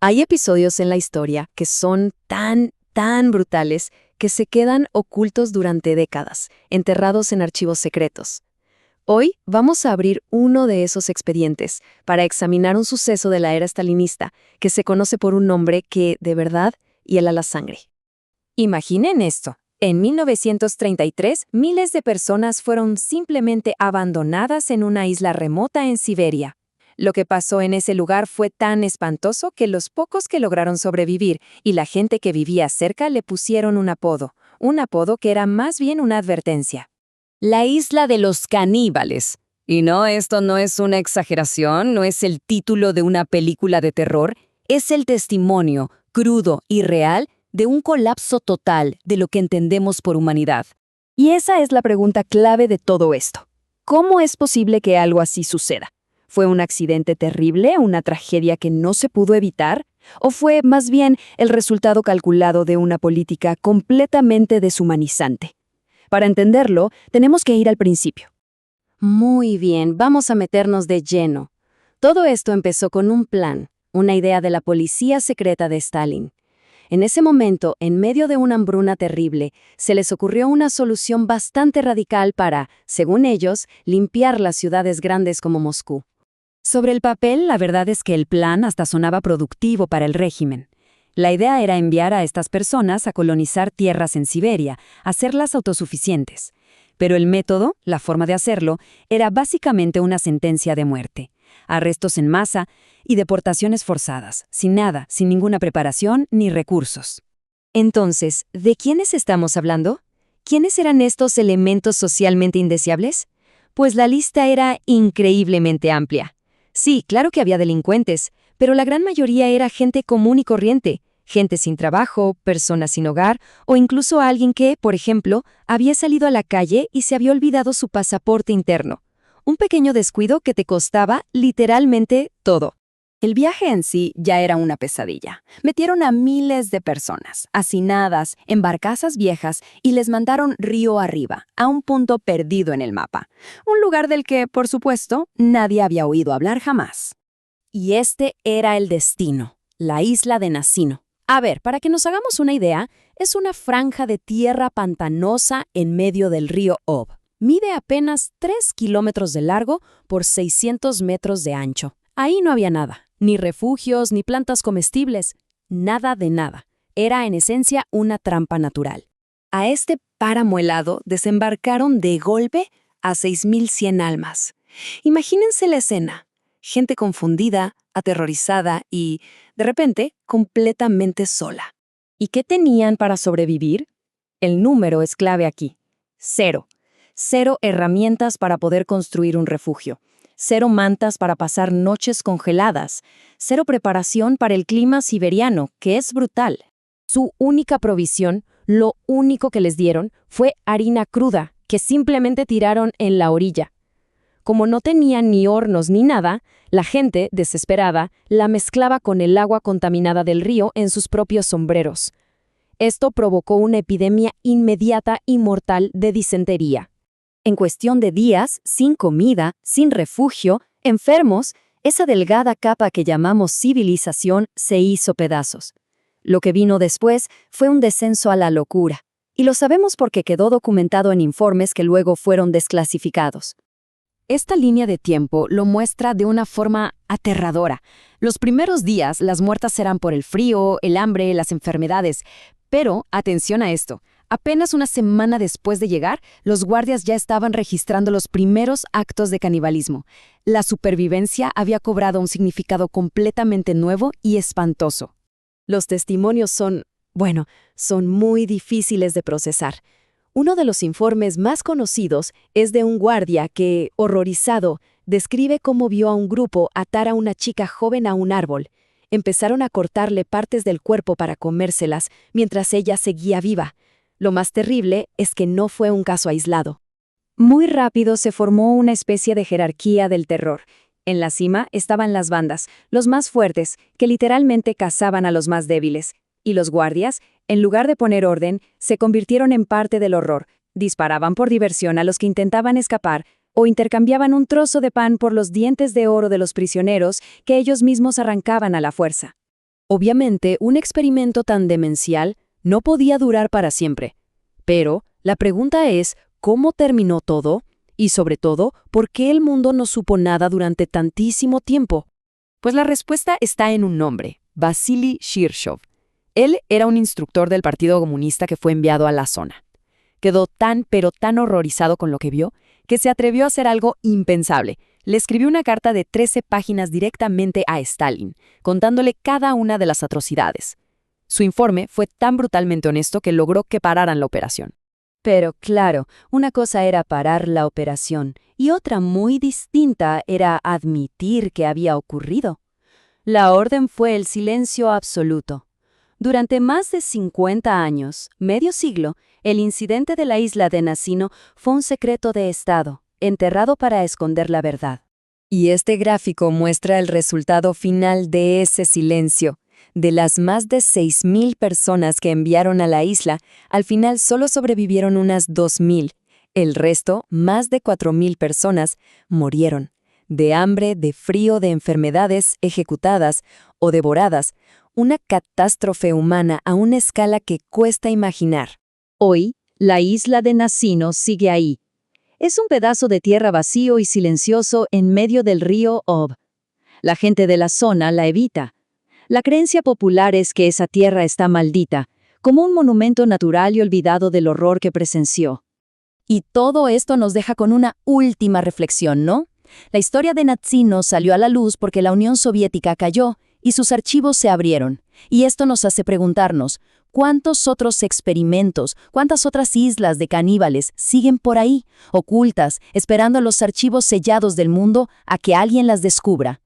Hay episodios en la historia que son tan brutales que se quedan ocultos durante décadas, enterrados en archivos secretos. Hoy vamos a abrir uno de esos expedientes para examinar un suceso de la era stalinista que se conoce por un nombre que, de verdad, hiela la sangre. Imaginen esto. En 1933, miles de personas fueron simplemente abandonadas en una isla remota en Siberia. Lo que pasó en ese lugar fue tan espantoso que los pocos que lograron sobrevivir y la gente que vivía cerca le pusieron un apodo que era más bien una advertencia. La isla de los caníbales. Y no, esto no es una exageración, no es el título de una película de terror, es el testimonio, crudo y real, de un colapso total de lo que entendemos por humanidad. Y esa es la pregunta clave de todo esto. ¿Cómo es posible que algo así suceda? ¿Fue un accidente terrible, una tragedia que no se pudo evitar? ¿O fue, más bien, el resultado calculado de una política completamente deshumanizante? Para entenderlo, tenemos que ir al principio. Muy bien, vamos a meternos de lleno. Todo esto empezó con un plan, una idea de la policía secreta de Stalin. En ese momento, en medio de una hambruna terrible, se les ocurrió una solución bastante radical para, según ellos, limpiar las ciudades grandes como Moscú. Sobre el papel, la verdad es que el plan hasta sonaba productivo para el régimen. La idea era enviar a estas personas a colonizar tierras en Siberia, hacerlas autosuficientes. Pero el método, la forma de hacerlo, era básicamente una sentencia de muerte. Arrestos en masa y deportaciones forzadas, sin nada, sin ninguna preparación ni recursos. Entonces, ¿de quiénes estamos hablando? ¿Quiénes eran estos elementos socialmente indeseables? Pues la lista era increíblemente amplia. Sí, claro que había delincuentes, pero la gran mayoría era gente común y corriente, gente sin trabajo, personas sin hogar, o incluso alguien que, por ejemplo, había salido a la calle y se había olvidado su pasaporte interno. Un pequeño descuido que te costaba literalmente todo. El viaje en sí ya era una pesadilla. Metieron a miles de personas, hacinadas, en barcazas viejas, y les mandaron río arriba, a un punto perdido en el mapa. Un lugar del que, por supuesto, nadie había oído hablar jamás. Y este era el destino, la isla de Nacino. A ver, para que nos hagamos una idea, es una franja de tierra pantanosa en medio del río Ob. Mide apenas 3 kilómetros de largo por 600 metros de ancho. Ahí no había nada, ni refugios, ni plantas comestibles, nada de nada. Era en esencia una trampa natural. A este páramo helado desembarcaron de golpe a 6.100 almas. Imagínense la escena. Gente confundida, aterrorizada y, de repente, completamente sola. ¿Y qué tenían para sobrevivir? El número es clave aquí. 0. 0 herramientas para poder construir un refugio. 0 mantas para pasar noches congeladas. 0 preparación para el clima siberiano, que es brutal. Su única provisión, lo único que les dieron, fue harina cruda, que simplemente tiraron en la orilla. Como no tenían ni hornos ni nada, la gente, desesperada, la mezclaba con el agua contaminada del río en sus propios sombreros. Esto provocó una epidemia inmediata y mortal de disentería. En cuestión de días, sin comida, sin refugio, enfermos, esa delgada capa que llamamos civilización se hizo pedazos. Lo que vino después fue un descenso a la locura. Y lo sabemos porque quedó documentado en informes que luego fueron desclasificados. Esta línea de tiempo lo muestra de una forma aterradora. Los primeros días, las muertas eran por el frío, el hambre, las enfermedades. Pero, atención a esto, apenas una semana después de llegar, los guardias ya estaban registrando los primeros actos de canibalismo. La supervivencia había cobrado un significado completamente nuevo y espantoso. Los testimonios son muy difíciles de procesar. Uno de los informes más conocidos es de un guardia que, horrorizado, describe cómo vio a un grupo atar a una chica joven a un árbol. Empezaron a cortarle partes del cuerpo para comérselas mientras ella seguía viva. Lo más terrible es que no fue un caso aislado. Muy rápido se formó una especie de jerarquía del terror. En la cima estaban las bandas, los más fuertes, que literalmente cazaban a los más débiles. Y los guardias, en lugar de poner orden, se convirtieron en parte del horror. Disparaban por diversión a los que intentaban escapar o intercambiaban un trozo de pan por los dientes de oro de los prisioneros que ellos mismos arrancaban a la fuerza. Obviamente, un experimento tan demencial no podía durar para siempre. Pero la pregunta es, ¿cómo terminó todo? Y sobre todo, ¿por qué el mundo no supo nada durante tantísimo tiempo? Pues la respuesta está en un nombre, Vasily Shirshov. Él era un instructor del Partido Comunista que fue enviado a la zona. Quedó pero tan horrorizado con lo que vio, que se atrevió a hacer algo impensable. Le escribió una carta de 13 páginas directamente a Stalin, contándole cada una de las atrocidades. Su informe fue tan brutalmente honesto que logró que pararan la operación. Pero claro, una cosa era parar la operación y otra muy distinta era admitir que había ocurrido. La orden fue el silencio absoluto. Durante más de 50 años, medio siglo, el incidente de la isla de Nasino fue un secreto de Estado, enterrado para esconder la verdad. Y este gráfico muestra el resultado final de ese silencio. De las más de 6.000 personas que enviaron a la isla, al final solo sobrevivieron unas 2.000. El resto, más de 4.000 personas, murieron. De hambre, de frío, de enfermedades, ejecutadas o devoradas. Una catástrofe humana a una escala que cuesta imaginar. Hoy, la isla de Nasino sigue ahí. Es un pedazo de tierra vacío y silencioso en medio del río Ob. La gente de la zona la evita. La creencia popular es que esa tierra está maldita, como un monumento natural y olvidado del horror que presenció. Y todo esto nos deja con una última reflexión, ¿no? La historia de Nasino salió a la luz porque la Unión Soviética cayó y sus archivos se abrieron. Y esto nos hace preguntarnos, ¿cuántos otros experimentos, cuántas otras islas de caníbales siguen por ahí, ocultas, esperando los archivos sellados del mundo a que alguien las descubra?